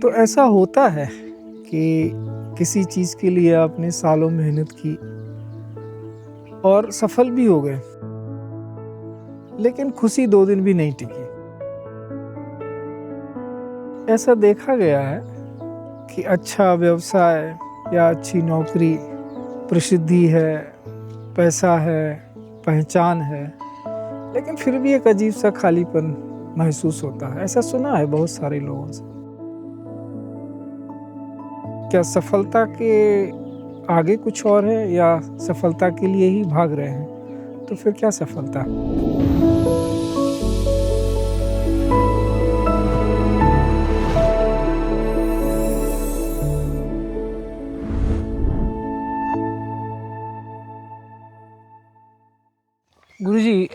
तो ऐसा होता है कि किसी चीज़ के लिए आपने सालों मेहनत की और सफल भी हो गए, लेकिन खुशी 2 दिन भी नहीं टिकी। ऐसा देखा गया है कि अच्छा व्यवसाय या अच्छी नौकरी, प्रसिद्धि है, पैसा है, पहचान है, लेकिन फिर भी एक अजीब-सा खालीपन महसूस होता है। ऐसा सुना है बहुत सारे लोगों से। क्या सफलता के आगे कुछ और है या सफलता के लिए ही भाग रहे हैं? तो फिर क्या सफलता? गुरुजी,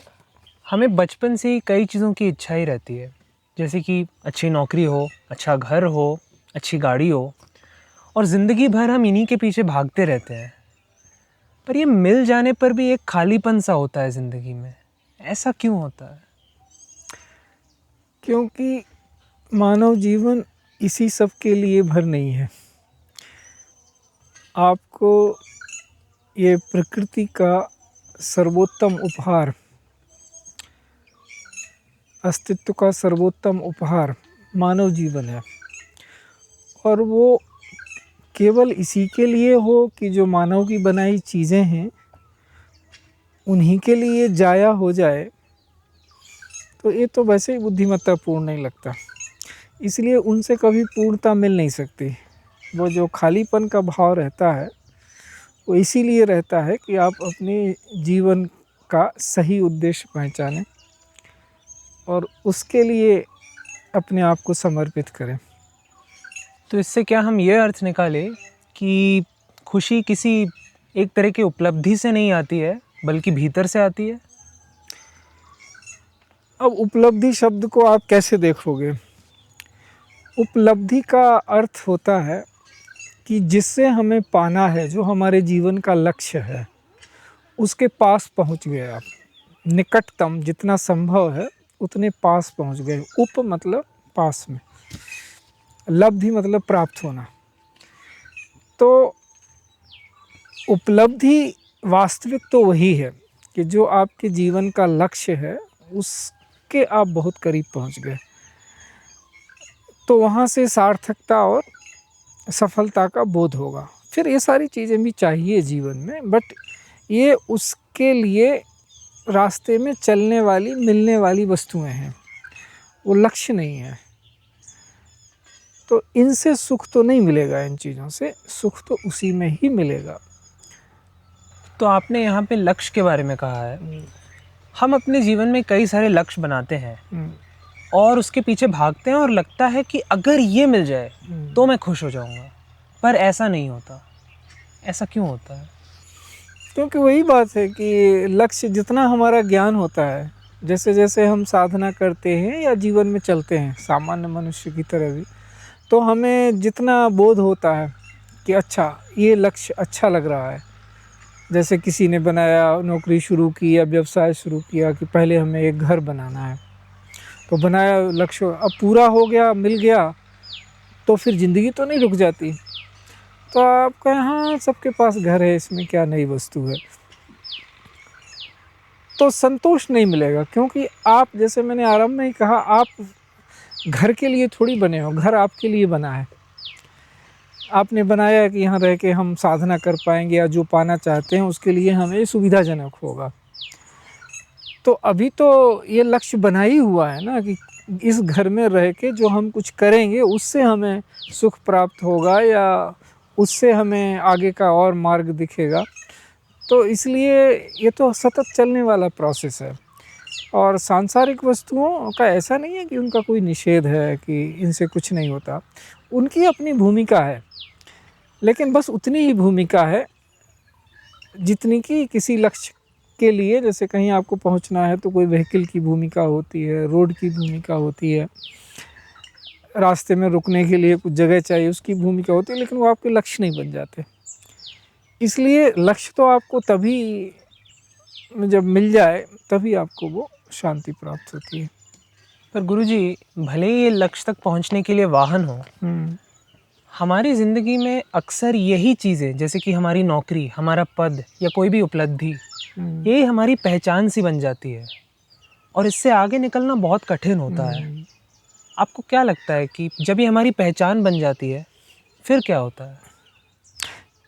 हमें बचपन से ही कई चीज़ों की इच्छा ही रहती है, जैसे कि अच्छी नौकरी हो, अच्छा घर हो, अच्छी गाड़ी हो और ज़िंदगी भर हम इन्हीं के पीछे भागते रहते हैं। पर ये मिल जाने पर भी एक खालीपन सा होता है ज़िंदगी में। ऐसा क्यों होता है? क्योंकि मानव जीवन इसी सब के लिए भर नहीं है। आपको ये प्रकृति का सर्वोत्तम उपहार, अस्तित्व का सर्वोत्तम उपहार मानव जीवन है, और वो केवल इसी के लिए हो कि जो मानव की बनाई चीज़ें हैं उन्हीं के लिए जाया हो जाए, तो ये तो वैसे ही बुद्धिमत्तापूर्ण नहीं लगता। इसलिए उनसे कभी पूर्णता मिल नहीं सकती। वो जो खालीपन का भाव रहता है वो इसीलिए रहता है कि आप अपने जीवन का सही उद्देश्य पहचानें और उसके लिए अपने आप को समर्पित करें। तो इससे क्या हम ये अर्थ निकालें कि खुशी किसी एक तरह की उपलब्धि से नहीं आती है, बल्कि भीतर से आती है? अब उपलब्धि शब्द को आप कैसे देखोगे? उपलब्धि का अर्थ होता है कि जिससे हमें पाना है, जो हमारे जीवन का लक्ष्य है, उसके पास पहुंच गए आप। निकटतम जितना संभव है उतने पास पहुंच गए। उप मतलब पास में, लब्धि मतलब प्राप्त होना। तो उपलब्धि वास्तविक तो वही है कि जो आपके जीवन का लक्ष्य है उसके आप बहुत करीब पहुंच गए। तो वहाँ से सार्थकता और सफलता का बोध होगा। फिर ये सारी चीज़ें भी चाहिए जीवन में, बट ये उसके लिए रास्ते में चलने वाली, मिलने वाली वस्तुएं हैं, वो लक्ष्य नहीं है। तो इनसे सुख तो नहीं मिलेगा, इन चीज़ों से सुख तो उसी में ही मिलेगा। तो आपने यहाँ पे लक्ष्य के बारे में कहा है। हम अपने जीवन में कई सारे लक्ष्य बनाते हैं और उसके पीछे भागते हैं और लगता है कि अगर ये मिल जाए तो मैं खुश हो जाऊंगा, पर ऐसा नहीं होता। ऐसा क्यों होता है? क्योंकि वही बात है कि लक्ष्य जितना हमारा ज्ञान होता है, जैसे जैसे हम साधना करते हैं या जीवन में चलते हैं सामान्य मनुष्य की तरह भी, तो हमें जितना बोध होता है कि अच्छा ये लक्ष्य अच्छा लग रहा है। जैसे किसी ने बनाया, नौकरी शुरू की या व्यवसाय शुरू किया कि पहले हमें एक घर बनाना है, तो बनाया लक्ष्य, अब पूरा हो गया, मिल गया, तो फिर ज़िंदगी तो नहीं रुक जाती। तो आप कहें हाँ सबके पास घर है, इसमें क्या नई वस्तु है, तो संतोष नहीं मिलेगा। क्योंकि आप, जैसे मैंने आरंभ में ही कहा, आप घर के लिए थोड़ी बने हो, घर आपके लिए बना है। आपने बनाया कि यहाँ रह के हम साधना कर पाएंगे या जो पाना चाहते हैं उसके लिए हमें सुविधाजनक होगा। तो अभी तो ये लक्ष्य बना ही हुआ है ना कि इस घर में रह के जो हम कुछ करेंगे उससे हमें सुख प्राप्त होगा या उससे हमें आगे का और मार्ग दिखेगा। तो इसलिए ये तो सतत चलने वाला प्रोसेस है। और सांसारिक वस्तुओं का ऐसा नहीं है कि उनका कोई निषेध है कि इनसे कुछ नहीं होता। उनकी अपनी भूमिका है, लेकिन बस उतनी ही भूमिका है जितनी कि किसी लक्ष्य के लिए, जैसे कहीं आपको पहुंचना है तो कोई व्हीकल की भूमिका होती है, रोड की भूमिका होती है, रास्ते में रुकने के लिए कुछ जगह चाहिए उसकी भूमिका होती है, लेकिन वो आपके लक्ष्य नहीं बन जाते। इसलिए लक्ष्य तो आपको तभी जब मिल जाए तभी आपको वो शांति प्राप्त होती है। पर गुरुजी, भले ही ये लक्ष्य तक पहुंचने के लिए वाहन हो, हमारी ज़िंदगी में अक्सर यही चीज़ें, जैसे कि हमारी नौकरी, हमारा पद या कोई भी उपलब्धि, यही हमारी पहचान सी बन जाती है और इससे आगे निकलना बहुत कठिन होता है। आपको क्या लगता है कि जब ये हमारी पहचान बन जाती है, फिर क्या होता है?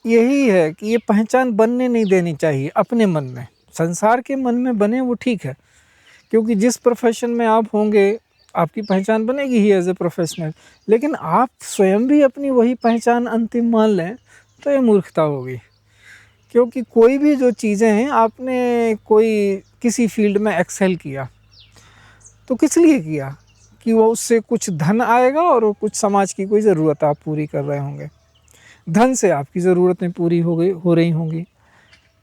यही है कि ये पहचान बनने नहीं देनी चाहिए अपने मन में। संसार के मन में बने वो ठीक है, क्योंकि जिस प्रोफेशन में आप होंगे आपकी पहचान बनेगी ही एज ए प्रोफेशनल। लेकिन आप स्वयं भी अपनी वही पहचान अंतिम मान लें तो ये मूर्खता होगी। क्योंकि कोई भी जो चीज़ें हैं, आपने कोई किसी फील्ड में एक्सेल किया तो किस लिए किया? कि वो उससे कुछ धन आएगा और वो कुछ समाज की कोई ज़रूरत आप पूरी कर रहे होंगे। धन से आपकी ज़रूरतें पूरी हो रही होंगी,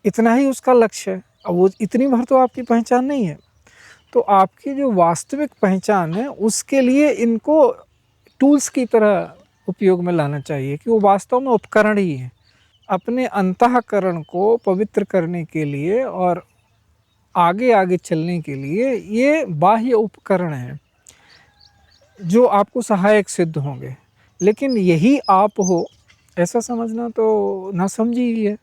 इतना ही उसका लक्ष्य है। अब वो इतनी भर तो आपकी पहचान नहीं है। तो आपकी जो वास्तविक पहचान है उसके लिए इनको टूल्स की तरह उपयोग में लाना चाहिए कि वो वास्तव में उपकरण ही हैं। अपने अंतःकरण को पवित्र करने के लिए और आगे आगे चलने के लिए ये बाह्य उपकरण हैं जो आपको सहायक सिद्ध होंगे। लेकिन यही आप हो ऐसा समझना तो नासमझी ही है।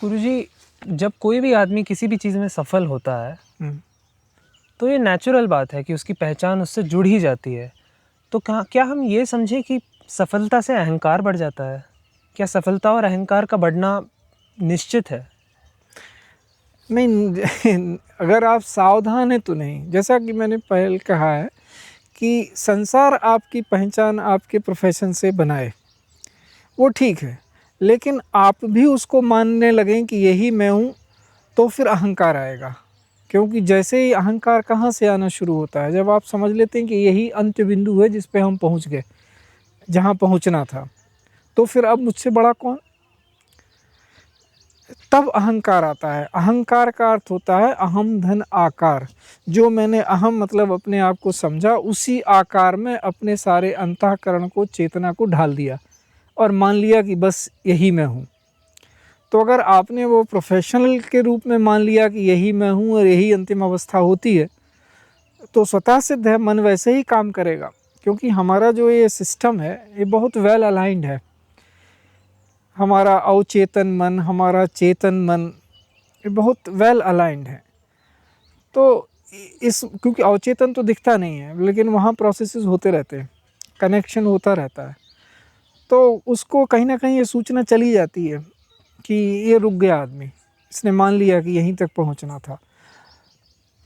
गुरुजी, जब कोई भी आदमी किसी भी चीज़ में सफल होता है, तो ये नेचुरल बात है कि उसकी पहचान उससे जुड़ ही जाती है। तो क्या हम ये समझें कि सफलता से अहंकार बढ़ जाता है? क्या सफलता और अहंकार का बढ़ना निश्चित है? नहीं अगर आप सावधान हैं तो नहीं। जैसा कि मैंने पहले कहा है कि संसार आपकी पहचान आपके प्रोफेशन से बनाए, वो ठीक है। लेकिन आप भी उसको मानने लगें कि यही मैं हूँ, तो फिर अहंकार आएगा। क्योंकि जैसे ही अहंकार कहाँ से आना शुरू होता है, जब आप समझ लेते हैं कि यही अंत्य बिंदु है जिस पे हम पहुँच गए, जहाँ पहुँचना था, तो फिर अब मुझसे बड़ा कौन? तब अहंकार आता है। अहंकार का अर्थ होता है अहम धन आकार। जो मैंने अहम मतलब अपने आप को समझा, उसी आकार में अपने सारे अंतःकरण को, चेतना को ढाल दिया और मान लिया कि बस यही मैं हूँ। तो अगर आपने वो प्रोफेशनल के रूप में मान लिया कि यही मैं हूँ और यही अंतिम अवस्था होती है, तो स्वतः सिद्ध है मन वैसे ही काम करेगा। क्योंकि हमारा जो ये सिस्टम है ये बहुत वेल अलाइंड है। हमारा अवचेतन मन, हमारा चेतन मन, ये बहुत वेल अलाइंड है। तो इस क्योंकि अवचेतन तो दिखता नहीं है, लेकिन वहाँ प्रोसेसेस होते रहते हैं, कनेक्शन होता रहता है। तो उसको कहीं ना कहीं ये सूचना चली जाती है कि ये रुक गया आदमी, इसने मान लिया कि यहीं तक पहुंचना था।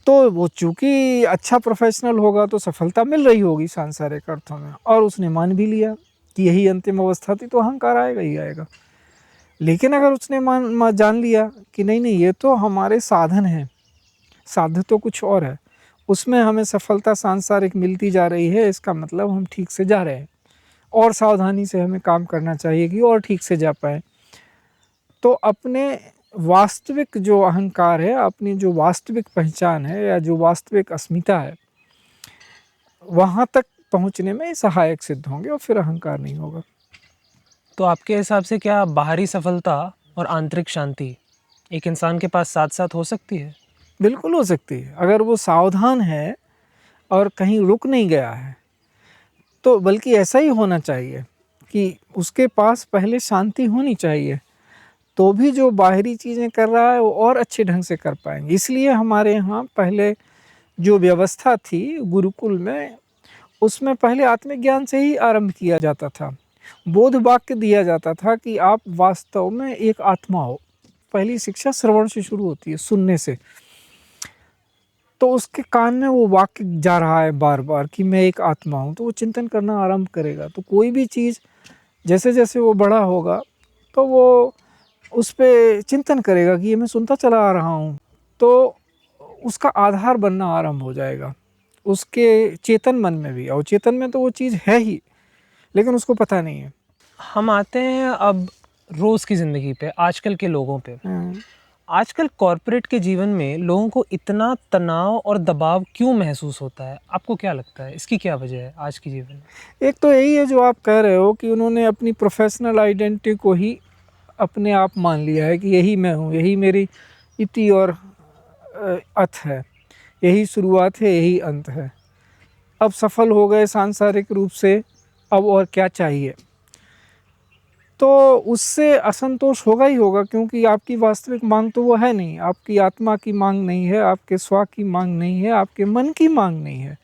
तो वो चूँकि अच्छा प्रोफेशनल होगा तो सफलता मिल रही होगी सांसारिक अर्थों में, और उसने मान भी लिया कि यही अंतिम अवस्था थी, तो अहंकार आएगा ही आएगा। लेकिन अगर उसने जान लिया कि नहीं नहीं, ये तो हमारे साधन हैं, साध्य तो कुछ और है, उसमें हमें सफलता सांसारिक मिलती जा रही है, इसका मतलब हम ठीक से जा रहे हैं और सावधानी से हमें काम करना चाहिए कि और ठीक से जा पाए। तो अपने वास्तविक जो अहंकार है, अपनी जो वास्तविक पहचान है या जो वास्तविक अस्मिता है, वहाँ तक पहुँचने में सहायक सिद्ध होंगे और फिर अहंकार नहीं होगा। तो आपके हिसाब से क्या बाहरी सफलता और आंतरिक शांति एक इंसान के पास साथ साथ हो सकती है? बिल्कुल हो सकती है, अगर वो सावधान है और कहीं रुक नहीं गया है। तो बल्कि ऐसा ही होना चाहिए कि उसके पास पहले शांति होनी चाहिए, तो भी जो बाहरी चीज़ें कर रहा है वो और अच्छे ढंग से कर पाएंगे। इसलिए हमारे यहाँ पहले जो व्यवस्था थी गुरुकुल में, उसमें पहले आत्मज्ञान से ही आरंभ किया जाता था। बोध वाक्य दिया जाता था कि आप वास्तव में एक आत्मा हो। पहली शिक्षा श्रवण से शुरू होती है, सुनने से। तो उसके कान में वो वाक्य जा रहा है बार बार कि मैं एक आत्मा हूँ, तो वो चिंतन करना आरंभ करेगा। तो कोई भी चीज़ जैसे जैसे वो बड़ा होगा तो वो उस पे चिंतन करेगा कि ये मैं सुनता चला आ रहा हूँ, तो उसका आधार बनना आरंभ हो जाएगा उसके चेतन मन में भी। और चेतन में तो वो चीज़ है ही, लेकिन उसको पता नहीं है। हम आते हैं अब रोज़ की ज़िंदगी पे, आजकल के लोगों पे। आजकल कॉर्पोरेट के जीवन में लोगों को इतना तनाव और दबाव क्यों महसूस होता है? आपको क्या लगता है, इसकी क्या वजह है आज के जीवन में? एक तो यही है जो आप कह रहे हो कि उन्होंने अपनी प्रोफेशनल आइडेंटिटी को ही अपने आप मान लिया है कि यही मैं हूँ, यही मेरी इति और अथ है, यही शुरुआत है, यही अंत है। अब सफल हो गए सांसारिक रूप से, अब और क्या चाहिए। तो उससे असंतोष होगा ही होगा, क्योंकि आपकी वास्तविक मांग तो वो है नहीं, आपकी आत्मा की मांग नहीं है, आपके स्व की मांग नहीं है, आपके मन की मांग नहीं है।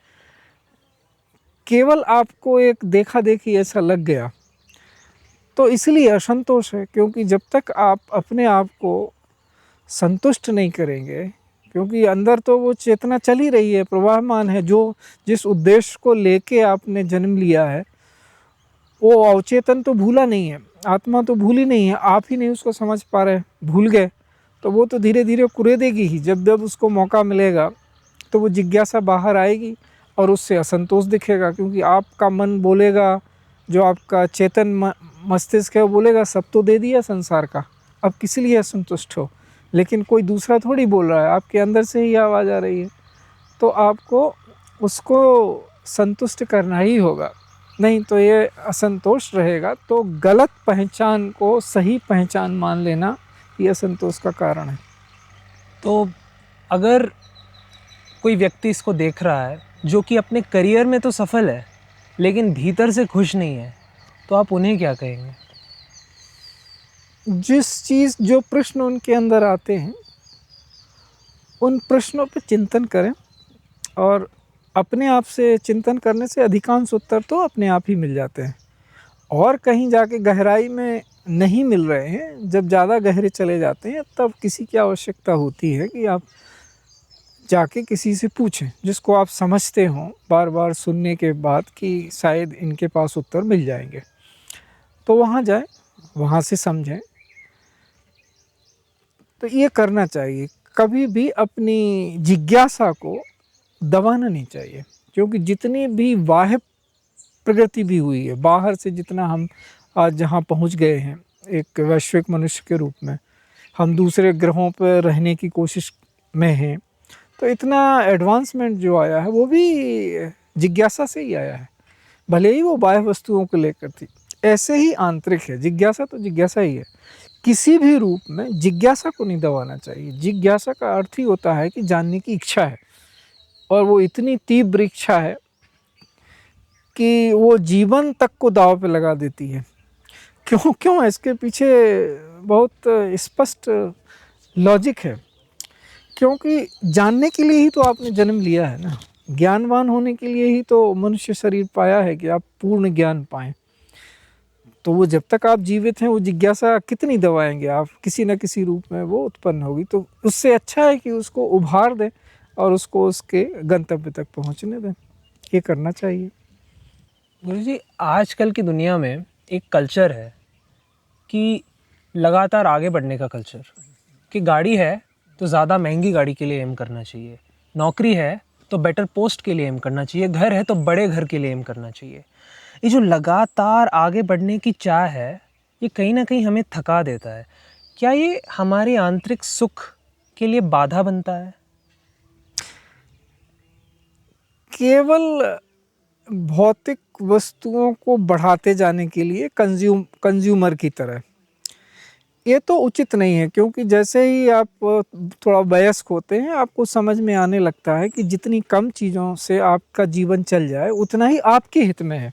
केवल आपको एक देखा देखी ऐसा लग गया, तो इसलिए असंतोष है। क्योंकि जब तक आप अपने आप को संतुष्ट नहीं करेंगे, क्योंकि अंदर तो वो चेतना चल ही रही है, प्रवाहमान है, जो जिस उद्देश्य को लेके आपने जन्म लिया है वो अवचेतन तो भूला नहीं है, आत्मा तो भूली नहीं है, आप ही नहीं उसको समझ पा रहे, भूल गए। तो वो तो धीरे धीरे कुरेदेगी ही, जब जब उसको मौका मिलेगा तो वो जिज्ञासा बाहर आएगी और उससे असंतोष दिखेगा। क्योंकि आपका मन बोलेगा, जो आपका चेतन मस्तिष्क है वो बोलेगा सब तो दे दिया संसार का, अब किस लिए असंतुष्ट हो। लेकिन कोई दूसरा थोड़ी बोल रहा है, आपके अंदर से ही आवाज़ आ रही है, तो आपको उसको संतुष्ट करना ही होगा, नहीं तो ये असंतोष रहेगा। तो गलत पहचान को सही पहचान मान लेना ये असंतोष का कारण है। तो अगर कोई व्यक्ति इसको देख रहा है जो कि अपने करियर में तो सफल है लेकिन भीतर से खुश नहीं है, तो आप उन्हें क्या कहेंगे? जिस चीज़ जो प्रश्न उनके अंदर आते हैं उन प्रश्नों पर चिंतन करें, और अपने आप से चिंतन करने से अधिकांश उत्तर तो अपने आप ही मिल जाते हैं। और कहीं जाके गहराई में नहीं मिल रहे हैं, जब ज़्यादा गहरे चले जाते हैं तब किसी की आवश्यकता होती है कि आप जाके किसी से पूछें, जिसको आप समझते हों बार बार सुनने के बाद कि शायद इनके पास उत्तर मिल जाएंगे। तो वहाँ जाएं, वहाँ से समझें। तो ये करना चाहिए, कभी भी अपनी जिज्ञासा को दबाना नहीं चाहिए। क्योंकि जितनी भी बाह्य प्रगति भी हुई है, बाहर से जितना हम आज जहाँ पहुँच गए हैं एक वैश्विक मनुष्य के रूप में, हम दूसरे ग्रहों पर रहने की कोशिश में हैं, तो इतना एडवांसमेंट जो आया है वो भी जिज्ञासा से ही आया है। भले ही वो बाह्य वस्तुओं को लेकर थी, ऐसे ही आंतरिक है। जिज्ञासा तो जिज्ञासा ही है, किसी भी रूप में जिज्ञासा को नहीं दबाना चाहिए। जिज्ञासा का अर्थ ही होता है कि जानने की इच्छा है, और वो इतनी तीव्र इच्छा है कि वो जीवन तक को दांव पे लगा देती है। क्यों क्यों इसके पीछे बहुत स्पष्ट लॉजिक है। क्योंकि जानने के लिए ही तो आपने जन्म लिया है ना, ज्ञानवान होने के लिए ही तो मनुष्य शरीर पाया है कि आप पूर्ण ज्ञान पाएं। तो वो जब तक आप जीवित हैं वो जिज्ञासा कितनी दबाएंगे आप, किसी न किसी रूप में वो उत्पन्न होगी। तो उससे अच्छा है कि उसको उभार दें और उसको उसके गंतव्य तक पहुंचने दें, ये करना चाहिए। गुरुजी, आजकल की दुनिया में एक कल्चर है कि लगातार आगे बढ़ने का कल्चर, कि गाड़ी है तो ज़्यादा महंगी गाड़ी के लिए एम करना चाहिए, नौकरी है तो बेटर पोस्ट के लिए एम करना चाहिए, घर है तो बड़े घर के लिए एम करना चाहिए। ये जो लगातार आगे बढ़ने की चाह है, ये कहीं ना कहीं हमें थका देता है। क्या ये हमारे आंतरिक सुख के लिए बाधा बनता है? केवल भौतिक वस्तुओं को बढ़ाते जाने के लिए कंज्यूमर की तरह ये तो उचित नहीं है। क्योंकि जैसे ही आप थोड़ा वयस्क होते हैं आपको समझ में आने लगता है कि जितनी कम चीज़ों से आपका जीवन चल जाए उतना ही आपके हित में है,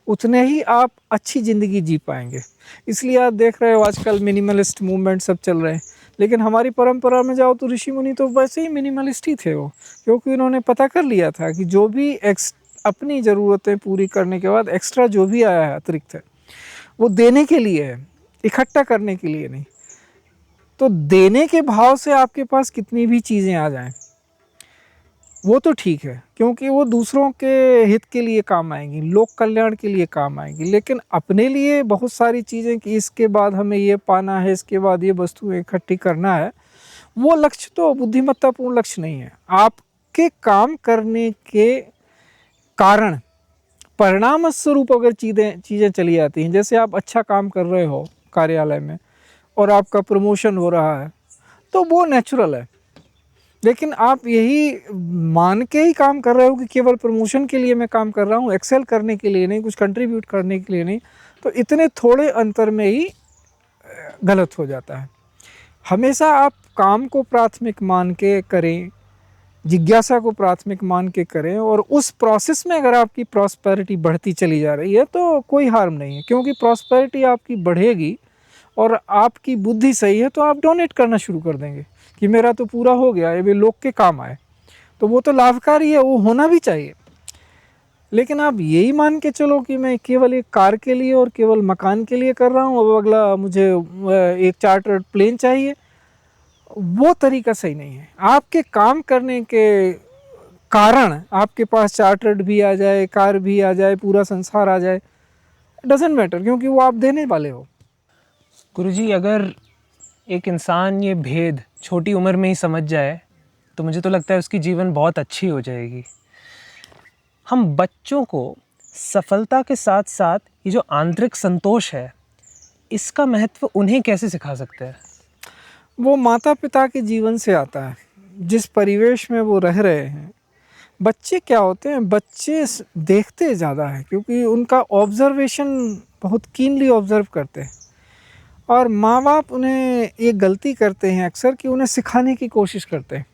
उतने ही आप अच्छी ज़िंदगी जी पाएंगे। इसलिए आप देख रहे हो आजकल मिनिमलिस्ट मूवमेंट सब चल रहे हैं। लेकिन हमारी परंपरा में जाओ तो ऋषि मुनि तो वैसे ही मिनिमलिस्ट ही थे वो, क्योंकि उन्होंने पता कर लिया था कि जो भी अपनी ज़रूरतें पूरी करने के बाद एक्स्ट्रा जो भी आया है अतिरिक्त है वो देने के लिए है, इकट्ठा करने के लिए नहीं। तो देने के भाव से आपके पास कितनी भी चीज़ें आ जाएं वो तो ठीक है, क्योंकि वो दूसरों के हित के लिए काम आएंगी, लोक कल्याण के लिए काम आएंगी। लेकिन अपने लिए बहुत सारी चीज़ें कि इसके बाद हमें ये पाना है, इसके बाद ये वस्तुएं इकट्ठी करना है, वो लक्ष्य तो बुद्धिमत्तापूर्ण लक्ष्य नहीं है। आपके काम करने के कारण परिणाम स्वरूप अगर चीज़ें चली जाती हैं, जैसे आप अच्छा काम कर रहे हो कार्यालय में और आपका प्रमोशन हो रहा है, तो वो नेचुरल है। लेकिन आप यही मान के ही काम कर रहे हो कि केवल प्रमोशन के लिए मैं काम कर रहा हूँ, एक्सेल करने के लिए नहीं, कुछ कंट्रीब्यूट करने के लिए नहीं, तो इतने थोड़े अंतर में ही गलत हो जाता है। हमेशा आप काम को प्राथमिक मान के करें, जिज्ञासा को प्राथमिक मान के करें और उस प्रोसेस में अगर आपकी प्रॉस्पेरिटी बढ़ती चली जा रही है तो कोई हार्म नहीं है, क्योंकि प्रॉस्पेरिटी आपकी बढ़ेगी और आपकी बुद्धि सही है तो आप डोनेट करना शुरू कर देंगे कि मेरा तो पूरा हो गया, ये भी लोग के काम आए, तो वो तो लाभकारी है, वो होना भी चाहिए। लेकिन आप यही मान के चलो कि मैं केवल एक कार के लिए और केवल मकान के लिए कर रहा हूँ, अब अगला मुझे एक चार्टर्ड प्लेन चाहिए, वो तरीका सही नहीं है। आपके काम करने के कारण आपके पास चार्टर्ड भी आ जाए, कार भी आ जाए, पूरा संसार आ जाए, डजेंट मैटर, क्योंकि वो आप देने वाले हो। गुरुजी, अगर एक इंसान ये भेद छोटी उम्र में ही समझ जाए तो मुझे तो लगता है उसकी जीवन बहुत अच्छी हो जाएगी। हम बच्चों को सफलता के साथ साथ ये जो आंतरिक संतोष है, इसका महत्व उन्हें कैसे सिखा सकते हैं? वो माता पिता के जीवन से आता है, जिस परिवेश में वो रह रहे हैं। बच्चे क्या होते हैं, बच्चे देखते ज़्यादा है, क्योंकि उनका ऑब्जर्वेशन बहुत कीनली ऑब्जर्व करते हैं। और माँ बाप उन्हें एक गलती करते हैं अक्सर कि उन्हें सिखाने की कोशिश करते हैं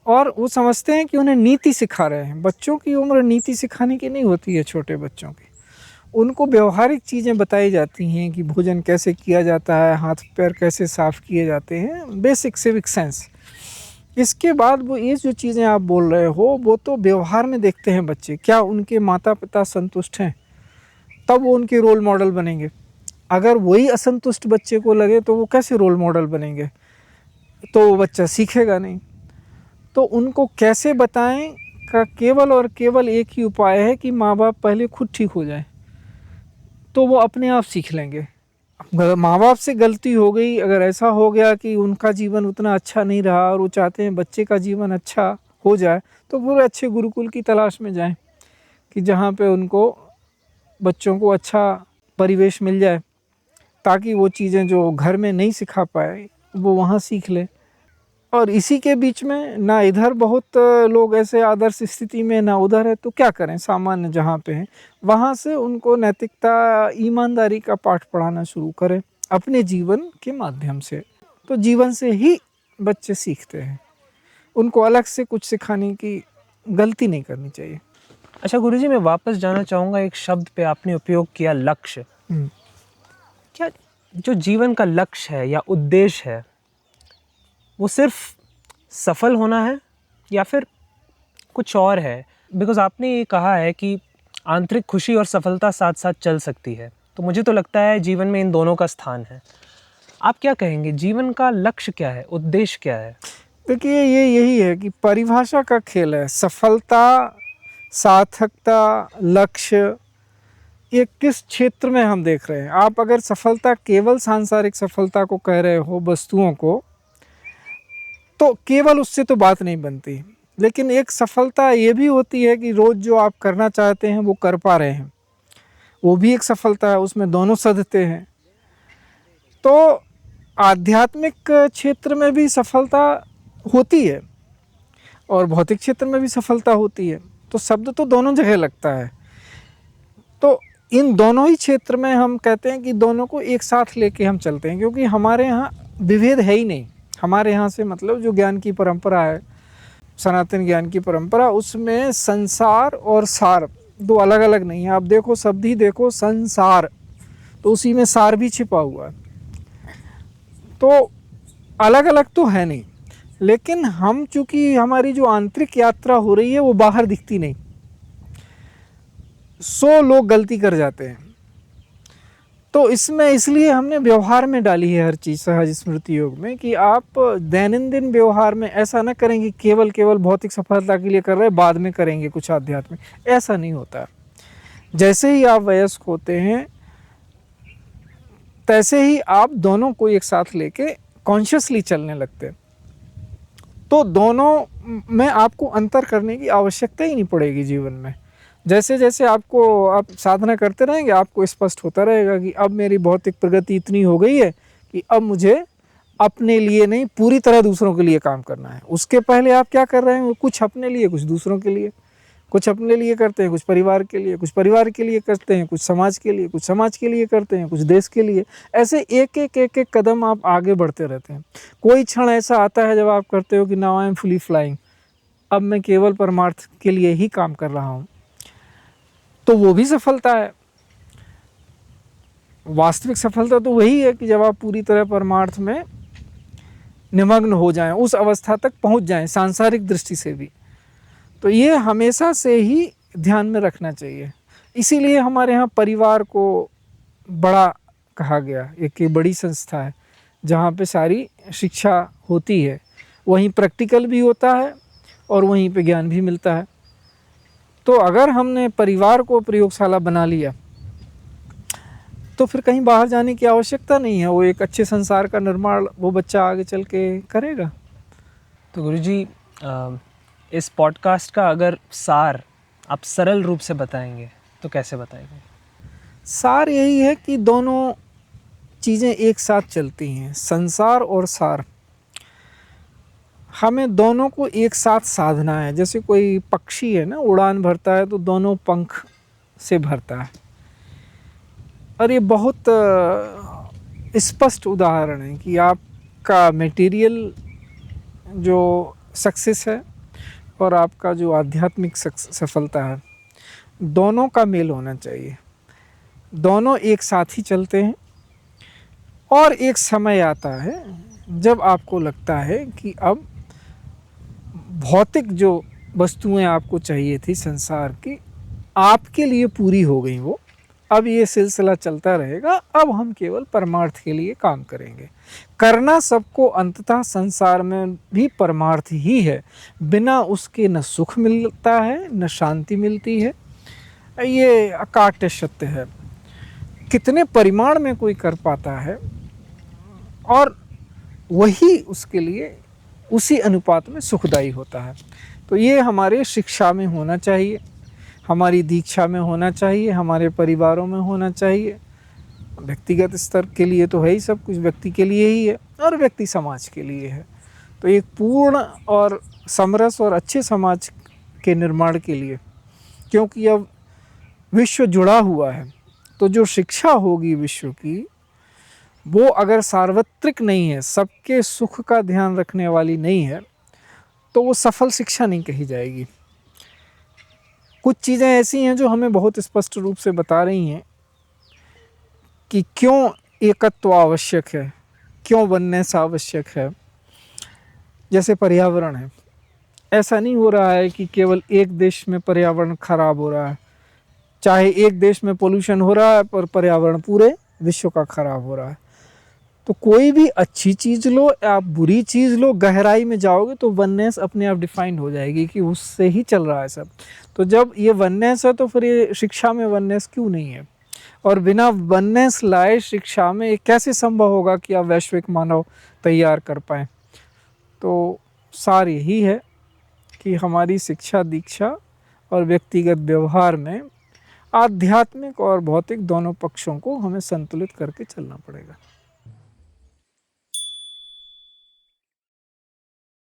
और वो समझते हैं कि उन्हें नीति सिखा रहे हैं। बच्चों की उम्र नीति सिखाने की नहीं होती है, छोटे बच्चों की। उनको व्यवहारिक चीज़ें बताई जाती हैं कि भोजन कैसे किया जाता है, हाथ पैर कैसे साफ़ किए जाते हैं, बेसिक सिविक सेंस। इसके बाद वो ये जो चीज़ें आप बोल रहे हो वो तो व्यवहार में देखते हैं बच्चे, क्या उनके माता पिता संतुष्ट हैं, तब वो उनके रोल मॉडल बनेंगे। अगर वही असंतुष्ट बच्चे को लगे तो वो कैसे रोल मॉडल बनेंगे, तो वो बच्चा सीखेगा नहीं। तो उनको कैसे बताएं का केवल और केवल एक ही उपाय है कि माँ बाप पहले खुद ठीक हो जाएं, तो वो अपने आप सीख लेंगे। माँ बाप से गलती हो गई, अगर ऐसा हो गया कि उनका जीवन उतना अच्छा नहीं रहा और वो चाहते हैं बच्चे का जीवन अच्छा हो जाए, तो पूरे अच्छे गुरुकुल की तलाश में जाएं कि जहाँ पे उनको बच्चों को अच्छा परिवेश मिल जाए, ताकि वो चीज़ें जो घर में नहीं सिखा पाए वो वहाँ सीख ले। और इसी के बीच में ना इधर बहुत लोग ऐसे आदर्श स्थिति में, ना उधर है, तो क्या करें, सामान्य जहाँ पे हैं वहाँ से उनको नैतिकता, ईमानदारी का पाठ पढ़ाना शुरू करें अपने जीवन के माध्यम से। तो जीवन से ही बच्चे सीखते हैं, उनको अलग से कुछ सिखाने की गलती नहीं करनी चाहिए। अच्छा गुरुजी, मैं वापस जाना चाहूँगा एक शब्द पे आपने उपयोग किया, लक्ष्य। क्या जो जीवन का लक्ष्य है या उद्देश्य है वो सिर्फ सफल होना है या फिर कुछ और है? बिकॉज़ आपने ये कहा है कि आंतरिक खुशी और सफलता साथ साथ चल सकती है, तो मुझे तो लगता है जीवन में इन दोनों का स्थान है। आप क्या कहेंगे, जीवन का लक्ष्य क्या है, उद्देश्य क्या है? देखिए, ये यही है कि परिभाषा का खेल है। सफलता, सार्थकता, लक्ष्य, ये किस क्षेत्र में हम देख रहे हैं। आप अगर सफलता केवल सांसारिक सफलता को कह रहे हो, वस्तुओं को, तो केवल उससे तो बात नहीं बनती। लेकिन एक सफलता ये भी होती है कि रोज़ जो आप करना चाहते हैं वो कर पा रहे हैं, वो भी एक सफलता है, उसमें दोनों सधते हैं। तो आध्यात्मिक क्षेत्र में भी सफलता होती है और भौतिक क्षेत्र में भी सफलता होती है, तो शब्द तो दोनों जगह लगता है। तो इन दोनों ही क्षेत्र में हम कहते हैं कि दोनों को एक साथ लेके हम चलते हैं, क्योंकि हमारे यहाँ विभेद है ही नहीं। हमारे यहाँ से मतलब जो ज्ञान की परंपरा है, सनातन ज्ञान की परंपरा, उसमें संसार और सार दो अलग अलग नहीं है। आप देखो, शब्द ही देखो, संसार, तो उसी में सार भी छिपा हुआ है। तो अलग अलग तो है नहीं, लेकिन हम चूँकि हमारी जो आंतरिक यात्रा हो रही है वो बाहर दिखती नहीं, सो लोग गलती कर जाते हैं। तो इसमें इसलिए हमने व्यवहार में डाली है हर चीज़, सहज स्मृति योग में, कि आप दैनंदिन व्यवहार में ऐसा न करेंगे केवल केवल भौतिक सफलता के लिए कर रहे हैं, बाद में करेंगे कुछ आध्यात्मिक, ऐसा नहीं होता। जैसे ही आप वयस्क होते हैं तैसे ही आप दोनों को एक साथ लेके कॉन्शियसली चलने लगते हैं। तो दोनों में आपको अंतर करने की आवश्यकता ही नहीं पड़ेगी जीवन में। जैसे जैसे आपको आप साधना करते रहेंगे, आपको स्पष्ट होता रहेगा कि अब मेरी भौतिक प्रगति इतनी हो गई है कि अब मुझे अपने लिए नहीं, पूरी तरह दूसरों के लिए काम करना है। उसके पहले आप क्या कर रहे हैं, कुछ अपने लिए, कुछ दूसरों के लिए। कुछ अपने लिए करते हैं, कुछ परिवार के लिए, कुछ परिवार के लिए करते हैं, कुछ समाज के लिए, कुछ समाज के लिए करते हैं, कुछ देश के लिए। ऐसे एक एक कदम आप आगे बढ़ते रहते हैं। कोई क्षण ऐसा आता है जब आप करते हो कि now I am fully flying, अब मैं केवल परमार्थ के लिए ही काम कर रहा हूँ, तो वो भी सफलता है। वास्तविक सफलता तो वही है कि जब आप पूरी तरह परमार्थ में निमग्न हो जाएं, उस अवस्था तक पहुंच जाएं सांसारिक दृष्टि से भी। तो ये हमेशा से ही ध्यान में रखना चाहिए। इसीलिए हमारे यहाँ परिवार को बड़ा कहा गया, एक बड़ी संस्था है जहाँ पे सारी शिक्षा होती है, वहीं प्रैक्टिकल भी होता है और वहीं पे ज्ञान भी मिलता है। तो अगर हमने परिवार को प्रयोगशाला बना लिया तो फिर कहीं बाहर जाने की आवश्यकता नहीं है, वो एक अच्छे संसार का निर्माण वो बच्चा आगे चल के करेगा। तो गुरुजी, इस पॉडकास्ट का अगर सार आप सरल रूप से बताएंगे तो कैसे बताएंगे? सार यही है कि दोनों चीज़ें एक साथ चलती हैं, संसार और सार। हमें दोनों को एक साथ साधना है। जैसे कोई पक्षी है ना, उड़ान भरता है तो दोनों पंख से भरता है। और ये बहुत स्पष्ट उदाहरण है कि आपका मटेरियल जो सक्सेस है और आपका जो आध्यात्मिक सफलता है, दोनों का मेल होना चाहिए। दोनों एक साथ ही चलते हैं और एक समय आता है जब आपको लगता है कि अब भौतिक जो वस्तुएं आपको चाहिए थी संसार की, आपके लिए पूरी हो गई वो। अब ये सिलसिला चलता रहेगा, अब हम केवल परमार्थ के लिए काम करेंगे। करना सबको अंततः संसार में भी परमार्थ ही है। बिना उसके न सुख मिलता है न शांति मिलती है। ये अकाट्य सत्य है। कितने परिमाण में कोई कर पाता है और वही उसके लिए उसी अनुपात में सुखदायी होता है। तो ये हमारे शिक्षा में होना चाहिए, हमारी दीक्षा में होना चाहिए, हमारे परिवारों में होना चाहिए। व्यक्तिगत स्तर के लिए तो है ही, सब कुछ व्यक्ति के लिए ही है और व्यक्ति समाज के लिए है। तो एक पूर्ण और समरस और अच्छे समाज के निर्माण के लिए, क्योंकि अब विश्व जुड़ा हुआ है, तो जो शिक्षा होगी विश्व की, वो अगर सार्वत्रिक नहीं है, सबके सुख का ध्यान रखने वाली नहीं है, तो वो सफल शिक्षा नहीं कही जाएगी। कुछ चीज़ें ऐसी हैं जो हमें बहुत स्पष्ट रूप से बता रही हैं कि क्यों एकत्व आवश्यक है, क्यों वननेस आवश्यक है। जैसे पर्यावरण है, ऐसा नहीं हो रहा है कि केवल एक देश में पर्यावरण खराब हो रहा है। चाहे एक देश में पोल्यूशन हो रहा है पर पर्यावरण पूरे विश्व का खराब हो रहा है। तो कोई भी अच्छी चीज़ लो या बुरी चीज़ लो, गहराई में जाओगे तो वननेस अपने आप डिफाइंड हो जाएगी कि उससे ही चल रहा है सब। तो जब ये वननेस है तो फिर ये शिक्षा में वननेस क्यों नहीं है? और बिना वननेस लाए शिक्षा में ये कैसे संभव होगा कि आप वैश्विक मानव तैयार कर पाएँ? तो सार यही है कि हमारी शिक्षा दीक्षा और व्यक्तिगत व्यवहार में आध्यात्मिक और भौतिक दोनों पक्षों को हमें संतुलित करके चलना पड़ेगा।